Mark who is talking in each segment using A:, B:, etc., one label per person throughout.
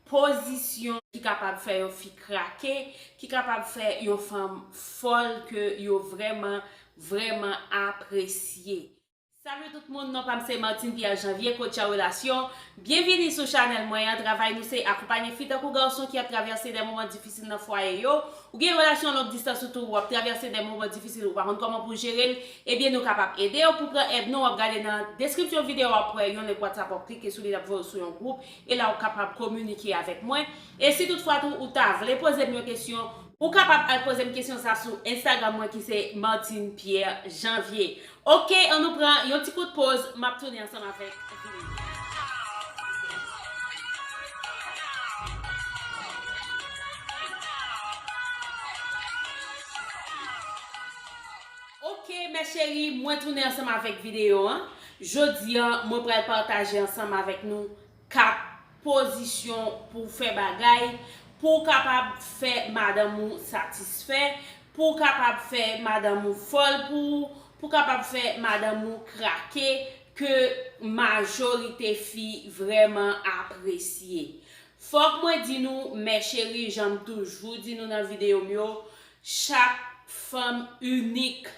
A: position qui capable faire une fille craquer, qui capable faire une femme folle que yo vraiment apprécié. Salut tout le monde, non pas c'est Martine Pierre Janvier, coach à relation. Bienvenue sur Channel Moyen. Travail nous c'est accompagner filles ou garçons qui a traversé des moments difficiles dans foyer yo, ou une relation longue distance surtout ou a traversé des moments difficiles ou par contre comment pour gérer, et bien nous capable aider pour prendre aide nous regarder dans la description vidéo après yon le WhatsApp pour cliquer sur un groupe et là vous capable communiquer avec moi. Et si toutefois ou t'as voulu poser une question ou capable de poser une question ça sur Instagram moi qui c'est Martine Pierre Janvier. OK, on nous prend un petit coup de pause, m'a tourner ensemble avec OK, mes chéris, moi tourner ensemble avec vidéo hein. Jodi moi pour partager ensemble avec nous 4 positions pour faire bagaille pour capable faire madame satisfait, pour capable faire madame folle pour capable faire madame craquer que majorité filles vraiment apprécier. Faut que moi dis nous mes chéris, j'aime toujours dire nous dans vidéo mieux, chaque femme unique,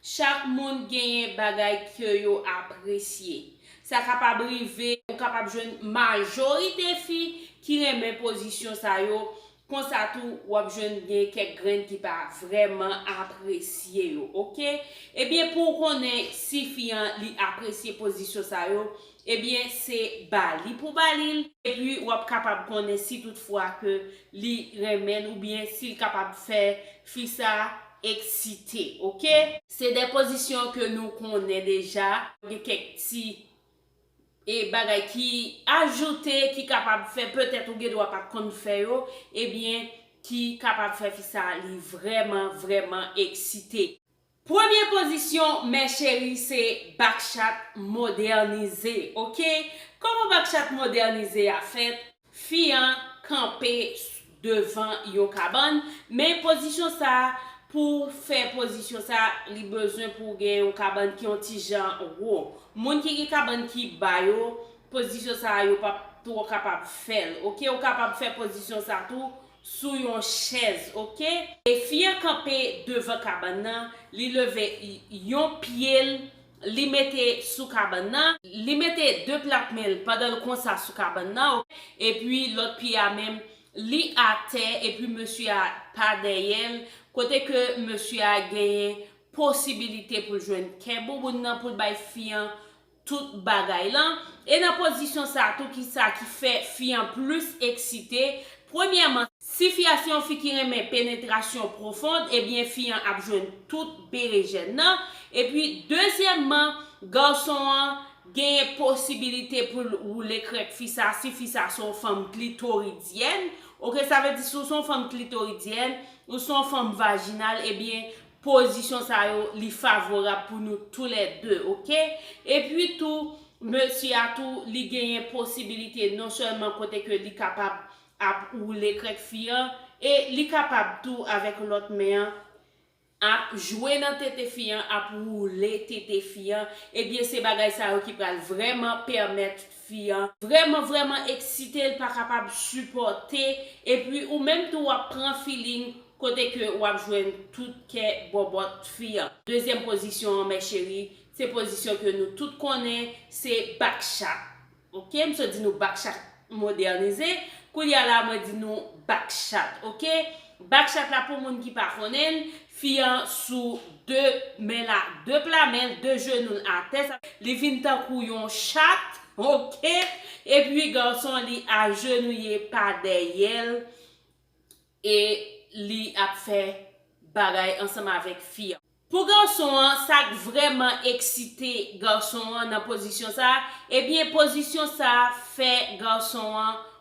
A: chaque monde gagne bagay que yo apprécié. Ça capable arriver, ou capable joindre majorité filles qui remet position ça yo. Comme ça tout ou joindre quelques graines qui pas vraiment apprécié yo. OK? Eh bien pour connaître si fian li apprécier position ça yo, eh bien c'est bali pour balil et puis ou capable connaître si toutefois que li remen ou bien s'il capable faire fi ça excité, OK? C'est des positions que nous connaissons déjà, quelques petits et bagay qui ajouter qui capable faire peut-être ou doit pas qu'on faire et bien qui capable faire ça li vraiment excité. Première position mes chéris c'est backchat modernisé, OK? Comment backchat modernisé a fait? Fian camper devant yo cabane, mais position ça pour faire position ça, li besoin pour gagner un cabane qui ont ti jan rond. Moun qui cabane qui bayo, position ça yo pas tout capable faire. OK, ou capable faire position ça tout sous une chaise, OK? Et fier camper devant cabane nan, li lever yon pied, li mette sous cabane nan, li mette deux platemel pendant comme ça sous cabane nan, et puis l'autre pied a même li à terre et puis monsieur a pas derrière côté que monsieur a gagné possibilité pour joindre kebo pour bay fian tout bagay là et dans position ça tout qui fait fian plus excité. Premièrement, si fiation fi qui remet pénétration profonde, et bien fian a joindre toute bérégène et puis deuxièmement garçon gagne possibilité pour rouler crèque fissa si fissa son femme clitoridienne. OK, ça veut dire si son femme clitoridienne ou son femme vaginale, eh bien position ça yo li favorable pour nous tous les deux, OK? Et puis tout monsieur a tout li gagne possibilité non seulement côté que li capable à rouler crèque fian et li capable tout avec l'autre main à jouer dans tete fian, à rouler tete fian, et bien c'est bagay ça qui va vraiment permettre fian vraiment excité, pas capable supporter et puis ou même tout à prend feeling côté que ou a jouer tout que bobot fian. Deuxième position mes chéris, c'est position que nous toutes connaissons, c'est backchat. OK, m'se dit nous backchat modernisé, kouya la moi dit nous backchat, OK? Backchat là pour moun qui pas connaît, fian sous deux mais là deux plamel, deux genoux à terre, li vinn tan kou yon chat, OK? Et puis garçon li agenouillé par derrière et li a fait bagay ensemble avec fian. Pour garçon, ça vraiment excité garçon dans position ça, et bien position ça fait garçon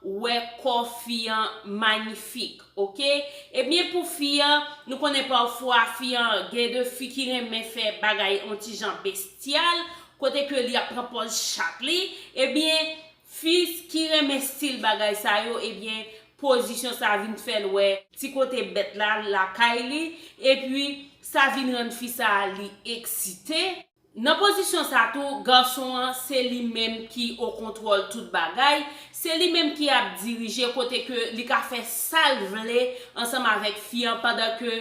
A: ouais confiant magnifique, OK? Et bien pour fian, nous connaissons parfois fian gen de filles qui aiment faire bagay anti genre bestial, côté que li a propose chat li, et bien fils qui aime style bagay ça yo, et bien position ça vient faire ouais petit côté bête là la kaili et puis ça vient rendre fille ça li excité Nan posisyon sa tou, garçon an, se li menm ki o kontrol tout bagay, se li menm ki ap dirije kote ke li ka fe sal vle ansam avek fiyan padan ke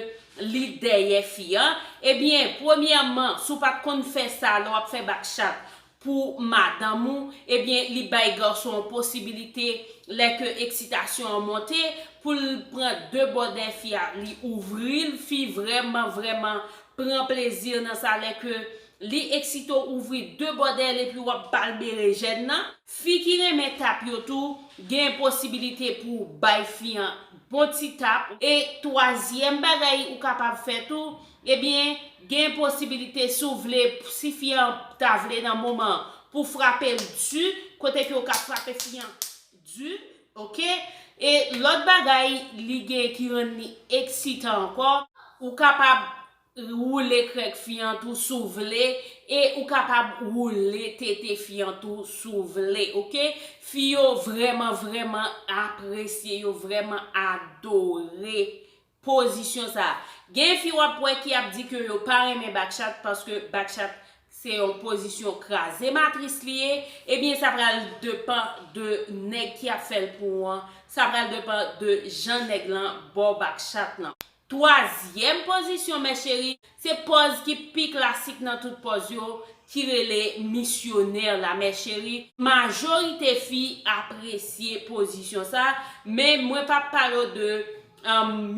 A: li deye fiyan. Ebyen, premiyaman, sou pat kon fe sal, wap fe bakchat pou madamou, ebyen, li bay garçon posibilite leke eksitasyon an monte, pou li pran de boden fiyan, li ouvril, fi vreman pran plezir nan sa leke li eksito ouvri de bodel et puis wap balbere jen nan. Fi ki reme tap yo tou, gen posibilite pou bay fiyan bon ti tap. Et troisième bagay ou kapab fè tou, ebyen gen posibilite sou vle, si fiyan ta vle nan mouman pou frape du, kote ki ou ka frape fiyan du, ok? Et l'autre bagay li gen ki ren ni eksita ankor, ou kapab roule krek fiyan tou sou vle et ou kapab roule tete fiyan tou sou vle, ok? Fiyo vreman apresye, yo vreman adore posisyon sa. Gen fi wapwe ki ap di ke yo pa reme bakchat paske bakchat se yon posisyon krasé matris liye, ebyen sa pral depan de neg ki ap fel pou an, sa pral depan de jan neg lan bo bakchat nan. Troisième posisyon, mes chéri, se pose ki pi klasik nan tout pose yo, ki rele missionnaire la, mes chéri. Majorite fi apresye posisyon sa, men mwen pa palo de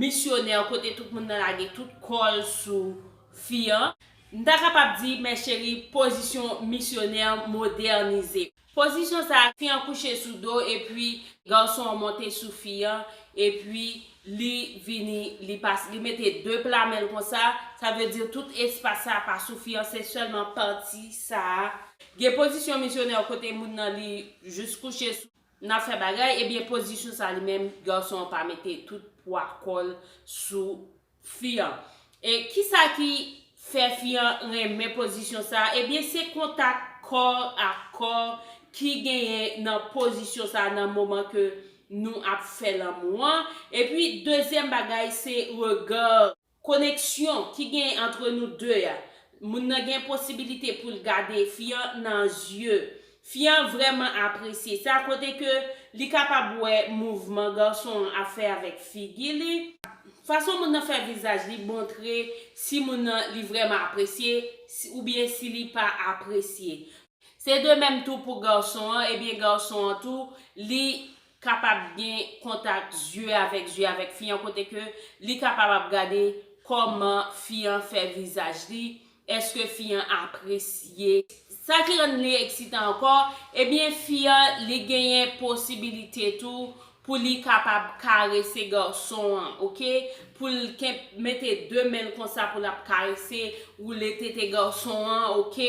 A: missionnaire kote tout moun nan lage tout kol sou fiyan. Nta kapap di, mes chéri, posisyon missionnaire modernize. Posisyon sa, fiyan kouche sou do, et puis garçon monte sou fiyan, et puis li vini, li mette deux plamel kon sa, ça veut dire tout espace sa pa sou fiyan, c'est seulement parti sa. Gen posisyon missionnaire kote moun nan li juste kouche sou nan fe bagay, et bien posisyon sa li même garçon pa mette tout poids kol sou fiyan. Et ki sa ki fe fiyan reme posisyon sa, et bien c'est kontak kor a kor ki genye nan posisyon sa nan moment ke nou ap fè l'amour. Et puis, deuxième bagay, c'est regard, connexion ki gen entre nou deux ya. Moun nan gen possibilité pou l'gade fiyan nan zye. Fiyan vraiment apresye sa, kote ke li kapab wè mouvment garçon a fè avèk figi li. Fason moun nan fè visaj li montre si moun nan li vraiment apresye ou bien si li pa apresye. Se de même tout pou garçon, et bien garçon tout, li kapab gen kontak zye avèk fiyan kote ke li kapab ap gade koman fiyan fè visaj li, eske fiyan apresye. Sa ki ren li eksitan ankor, ebyen fiyan li genyen posibilite tou pou li kapab karese garçon an, ok? Pou li mette deux men kon sa pou la karese ou le tete garçon an, ok?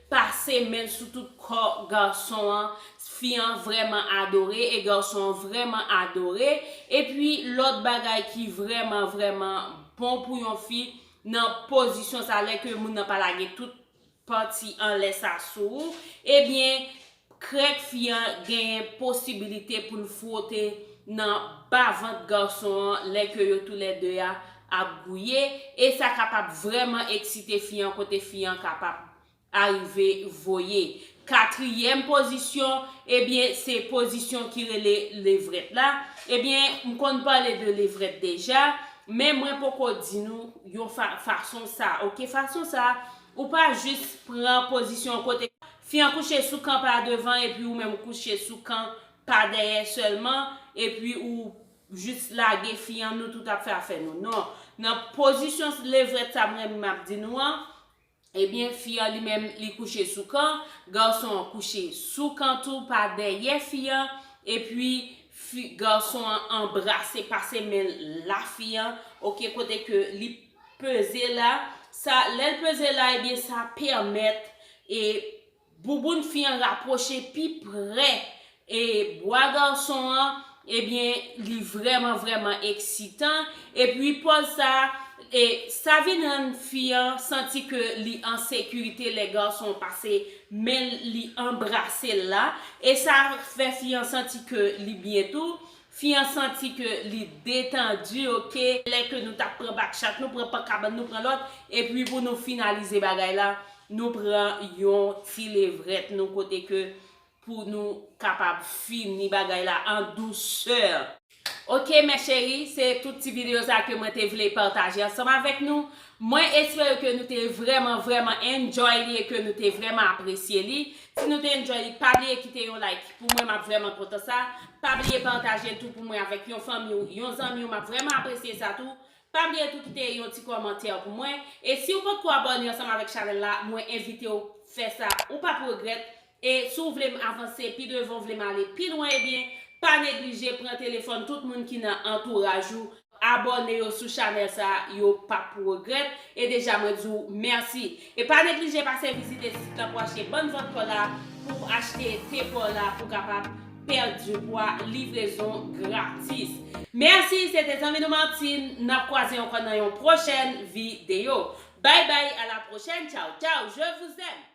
A: Pase men sou tout kor garçon an, fiyan vreman adore, et garçon vreman adore. Et puis, l'autre bagay ki vreman bon pou yon fi, nan posisyon sa lè ke moun nan palage tout parti an lè sa sou, ebyen, krek fiyan gen posibilite pou l'fote nan bavant garçon lè ke yo tou lè de ya ap gouye, et sa kapap vreman eksite fiyan kote fiyan kapap arrive voye. Quatrième position, ebyen, se posisyon ki rele levret la. Ebyen, m kon pale de levret deja, men mwen poko di nou yon fason sa. Ok, fason sa, ou pa juste pran posisyon kote fiyan kouche sou kan pa devan, et puis ou même kouche sou kan pa derrière seulement, et puis ou juste lage fiyan nou tout ap fè nou. Non, nan posisyon levret sa mwen map di nou an, ebyen, fiyan li même li kouche sou kan, garçon kouche sou kan tout pa derrière fiyan, et puis garçon embrasse passe men la fiyan, ok, kote ke li pese la, sa, lèl pese la, ebyen, sa permette, et bouboun fiyan rapproche pi prè, et bois garçon an, ebyen, li vreman excitant, et puis pour ça, et sa vin nan fiyan senti ke li en sécurité les garçons passé men li embrasse la, et sa fait fiyan senti ke li bientôt, fiyan senti ke li détendu, ok, lè ke nou ta pran bakchat, nou pran pa kaban, nou pran l'autre, et puis pour nous finaliser bagay la, nous prenons yon ti levret nous côté que pour nous capable finir bagay là en douceur. Ok mes chéris, c'est toute petite vidéo ça que moi te voulais partager ensemble avec nous. Moi espère que nous t'ai vraiment enjoy et que nous t'ai vraiment apprécié li. Si nous t'ai enjoy, pas oublier quitter un like pour moi m'a vraiment content ça. Pas oublier partager tout pour moi avec yon famille, yon amis, m'a vraiment apprécié ça tout. Pas oublier tout quitter un petit commentaire pour moi et si vous pouvez abonner ensemble avec channel là, moi invite vous faire ça ou pas pour regret et si vous voulez avancer puis devant vous voulez aller plus loin et bien pas négliger prendre téléphone tout le monde qui dans entourage ou abonner sur channel ça yo pas pour regret et déjà moi dis merci et pas négliger passer visiter site là pour acheter bonne vente là pour acheter tes là pour capable perdre du poids livraison gratis. Merci, c'était Zami Martine. N'a croisé encore dans une prochaine vidéo. Bye bye, à la prochaine. Ciao, ciao, je vous aime.